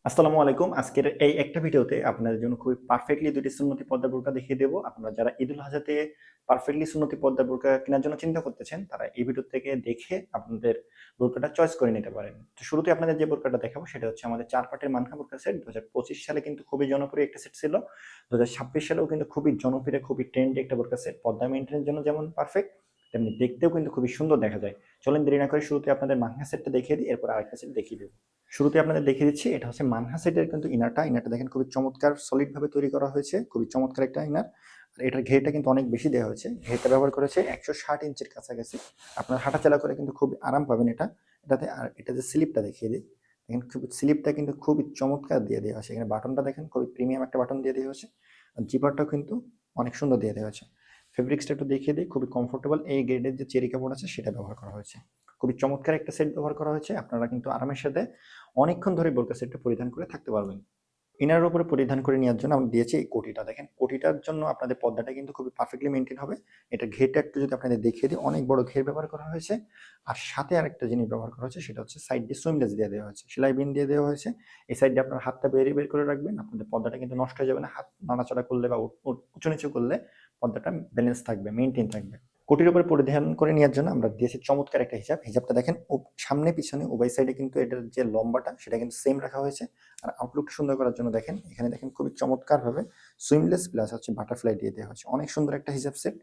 আসসালামু আলাইকুম। আজকের এই একটা ভিডিওতে আপনাদের জন্য খুবই পারফেক্টলি ২ টি সুন্নতি পর্দার বোরকা দেখিয়ে দেব। আপনারা যারা ঈদুল আজহাতে পারফেক্টলি সুন্নতি পর্দার বোরকা কেনার জন্য চিন্তা করতেছেন, তারা এই ভিডিও থেকে দেখে আপনাদের বোরকাটা চয়েস করে নিতে পারেন। তো শুরুতে আপনাদের যে বোরকাটা দেখাবো সেটা হচ্ছে আমাদের ৪ পাটের মানহা বোরকা সেট। ২০২৫ সালে কিন্তু খুবই জনপ্রিয় একটা সেট ছিল। ২০২৬ সালেও কিন্তু খুবই জনপ্রিয়, খুবই ট্রেন্ডি একটা বোরকা সেট। পর্দা মেইনটেইনের জন্য যেমন পারফেক্ট, তেমনি দেখতেও কিন্তু খুবই সুন্দর দেখা যায়। চলেন দেরি না করে শুরুতে আপনাদের মানহা সেটটা দেখিয়ে দিই, এরপর আরেকটা সেট দেখিয়ে দেব। শুরুতে আপনাদের দেখিয়ে দিচ্ছি, এটা হচ্ছে মানহা সেটের কিন্তু ইনারটা দেখেন খুবই চমৎকার সলিড ভাবে তৈরি করা হয়েছে, খুবই চমৎকার একটা ইনার। আর এটার ঘেরটা কিন্তু অনেক বেশি দেওয়া হয়েছে, ঘেরটা ব্যবহার করেছে ১৬০ ইঞ্চির কাছাকাছি। আপনার হাঁটাচলা করে কিন্তু খুব আরাম পাবেন এটাতে। আর এটা যে স্লিপটা দেখিয়ে দিই, দেখেন খুব স্লিপটা কিন্তু খুবই চমৎকার দিয়ে দেওয়া হয়েছে। এখানে বাটনটা দেখেন খুবই প্রিমিয়াম একটা বাটন দিয়ে দেওয়া হয়েছে। আর জিপারটাও কিন্তু অনেক সুন্দর দিয়ে দেওয়া হয়েছে। ফেব্রিক্সটা একটু দেখিয়ে দিই, খুবই কমফোর্টেবল। এই গ্রেডের যে চেরি কাপড় আছে সেটা ব্যবহার করা হয়েছে। খুবই চমৎকার একটা সেট ব্যবহার করা হয়েছে, আপনারা কিন্তু আরামের সাথে অনেকক্ষণ ধরে বোরকা সেটটা পরিধান করে থাকতে পারবেন। ইনারের উপরে পরিধান করে নেওয়ার জন্য আমরা দিয়েছি এই কোটিটা। দেখেন কোটিটার জন্য আপনাদের পর্দাটা কিন্তু খুবই পারফেক্টলি মেনটেন হবে। এটা ঘেরটা একটু যদি আপনাদের দেখিয়ে দিই, অনেক বড় ঘের ব্যবহার করা হয়েছে। আর সাথে আরেকটা জিনিস ব্যবহার করা হয়েছে, সেটা হচ্ছে সাইড দিয়ে সুইমলেস দিয়ে দেওয়া হয়েছে, সেলাই বিন দিয়ে দেওয়া হয়েছে। এই সাইড দিয়ে আপনার হাতটা বের করে রাখবেন, আপনাদের পর্দাটা কিন্তু নষ্ট হয়ে যাবে না। হাত নাড়াচাড়া করলে বা উঁচু নিচু করলে পর্দাটা ব্যালেন্স থাকবে, মেনটেন থাকবে। কোটির উপরে পরিধান করে নেওয়ার জন্য আমরা দিয়েছি চমৎকার একটা হিজাবটা দেখেন সামনে পিছনে উভয় সাইডে কিন্তু এটার যে লম্বাটা সেটা কিন্তু সেম রাখা হয়েছে। আর আউটলুকটা সুন্দর করার জন্য দেখেন এখানে দেখেন খুবই চমৎকারভাবে সুইমলেস প্লাস হচ্ছে বাটারফ্লাই দিয়ে দেওয়া হয়েছে। অনেক সুন্দর একটা হিজাব সেট।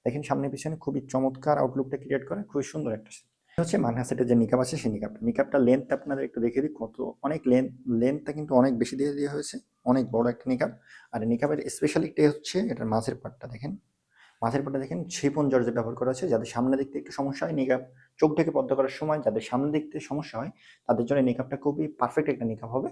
দেখেন সামনে পিছনে খুবই চমৎকার আউটলুকটা ক্রিয়েট করে, খুবই সুন্দর একটা সেট। হচ্ছে মানহা সেটের যে নিকাব আছে সেই নিকাবটা লেন্থ আপনাদের একটু দেখে দিই, কত অনেক লেন্থটা কিন্তু অনেক বেশি দিয়ে দেওয়া হয়েছে। অনেক বড় একটা নিকাব। আর নিকাবের স্পেশালিটি হচ্ছে এটার মাঝের পাটটা দেখেন। মাঝের পাটে দেখেন শিফন জর্জেট ব্যবহার করা হয়েছে। যাদের সামনে দেখতে একটু সমস্যা হয় নিকাব চোখ ঢেকে পর্দা করার সময়, যাদের সামনে দেখতে সমস্যা হয় তাদের জন্য নিকাবটা খুবই পারফেক্ট একটা নিকাব হবে।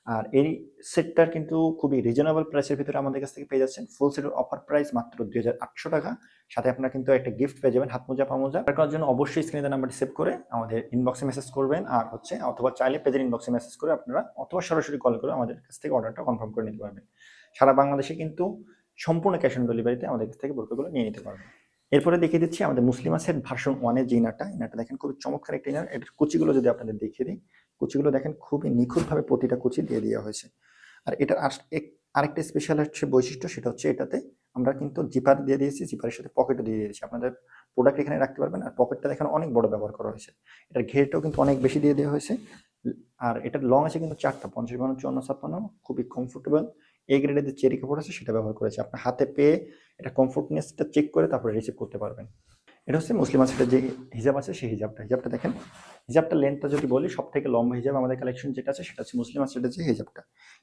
আর এই সেটটার কিন্তু খুবই রিজনেবল প্রাইসের ভিতরে আমাদের কাছ থেকে পেয়ে যাচ্ছেন। ফুল সেটের অফার প্রাইস মাত্র ২৮০০ টাকা। সাথে আপনারা কিন্তু একটা গিফট পেয়ে যাবেন, হাত মোজা পা মোজা। তার করার জন্য অবশ্যই স্ক্রিনে দেওয়া নাম্বারটি সেভ করে আমাদের ইনবক্সে মেসেজ করবেন, আর হচ্ছে অথবা চাইলে পেজের ইনবক্সে মেসেজ করে আপনারা অথবা সরাসরি কল করে আমাদের কাছ থেকে অর্ডারটা কনফার্ম করে নিতে পারবেন। সারা বাংলাদেশে কিন্তু সম্পূর্ণ ক্যাশ অন ডেলিভারিতে আমাদের কাছ থেকে বোরকাগুলো নিয়ে নিতে পারবেন। এরপরে দেখিয়ে দিচ্ছি আমাদের মুসলিমা সেট ভার্সন 1 এর যে ইনারটা দেখেন খুবই চমৎকার একটা ইনার। এটার কুচিগুলো যদি আপনাদের দেখিয়ে দিই, কুচিগুলো দেখেন খুবই নিখুঁতভাবে প্রতিটা কুচি দিয়ে দেওয়া হয়েছে। আর এটার আরেকটা স্পেশাল হচ্ছে বৈশিষ্ট্য, সেটা হচ্ছে এটাতে আমরা কিন্তু জিপার দিয়ে দিয়েছি, জিপারের সাথে পকেটও দিয়ে দিয়েছি। আপনাদের প্রোডাক্ট এখানে রাখতে পারবেন। আর পকেটটা দেখেন অনেক বড় ব্যবহার করা হয়েছে। এটার ঘেরটাও কিন্তু অনেক বেশি দিয়ে দেওয়া হয়েছে। আর এটার লং আছে কিন্তু ৪টা, ৫০, ৫২, ৫৪, ৫৬, খুবই কমফোর্টেবল। এই গ্রেডের যে চেরি কাপড় আছে সেটা ব্যবহার করেছে। আপনার হাতে পেয়ে এটা কমফোর্টনেসটা চেক করে তারপরে রিসিভ করতে পারবেন। এটা হচ্ছে মুসলিমা সেটের যে হিজাব আছে সেই হিজাবটা দেখেন। হিজাবটা লেন্থটা যদি বলি, সব থেকে লম্বা হিজাব আমাদের কালেকশন যেটা আছে সেটা হচ্ছে মুসলিমা সেটের যে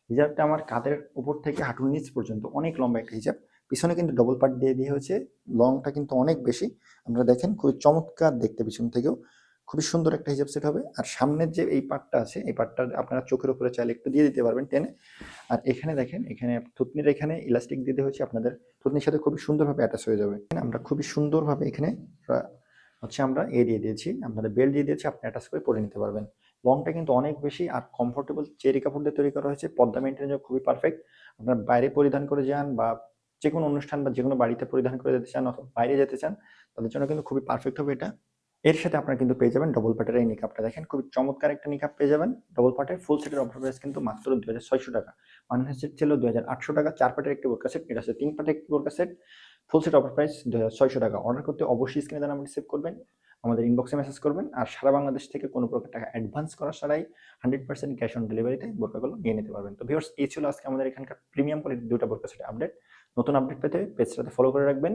হিজাবটা আমার কাঁধের উপর থেকে হাঁটুর নিচ পর্যন্ত অনেক লম্বা একটা হিজাব। পিছনে কিন্তু ডবল পার্ট দিয়ে হয়েছে, লংটা কিন্তু অনেক বেশি। আপনারা দেখেন খুবই চমৎকার দেখতে, পিছন থেকেও খুবই সুন্দর একটা হিজাব সেট হবে। আর সামনের যে এই পার্টটা আছে এই পার্টটা আপনারা চোখের উপরে চাইলে একটু দিয়ে দিতে পারবেন টেনে। আর এখানে দেখেন, এখানে থুতনির এখানে ইলাস্টিক দিতে হয়েছে, আপনাদের থুতনির সাথে খুবই সুন্দরভাবে অ্যাটাচ হয়ে যাবে। আমরা খুবই সুন্দরভাবে এখানে হচ্ছে আমরা দিয়ে দিয়েছি, আপনাদের বেল্ট দিয়ে দিয়েছি, আপনি অ্যাটাচ করে পরে নিতে পারবেন। লংটা কিন্তু অনেক বেশি আর কমফোর্টেবল চেরি কাপড় দিয়ে তৈরি করা হয়েছে। পর্দা মেনটেনের জন্য খুবই পারফেক্ট। আপনার বাইরে পরিধান করে যান বা যেকোনো অনুষ্ঠান বা যেকোনো বাড়িতে পরিধান করে যেতে চান অথবা বাইরে যেতে চান, তাদের জন্য কিন্তু খুবই পারফেক্ট হবে এটা। এর সাথে আপনারা কিন্তু পেয়ে যাবেন ডবল পাটের এই নিকাবটা দেখেন খুবই চমৎকার একটা নিকাব পেয়ে যাবেন ডবল পাটের। ফুল সেটের অফার প্রাইস কিন্তু মাত্র ২৬০০ টাকা। মানহা সেট ছিল ২৮০০ টাকা। ৪ পাটের একটি বোরকা সেট, এটা হচ্ছে ৩ পাটের একটি বোরকা set. Full set offer price ২৬০০ টাকা। অর্ডার করতে অবশ্যই স্ক্রিনে দেওয়া নাম্বারটি সেভ করবেন, আমাদের ইনবক্সে মেসেজ করবেন। আর সারা বাংলাদেশ থেকে কোনো প্রকার টাকা অ্যাডভান্স করা ছাড়াই 100% ক্যাশ অন ডেলিভারিতে বোরকাগুলো নিয়ে নিতে পারবেন। তো ভিউয়ার্স, এই ছিল আজকে আমাদের এখানকার প্রিমিয়াম কোয়ালিটির ২টা বোরকা সেটের আপডেট। নতুন আপডেট পেতে পেজটাতে ফলো করে রাখবেন।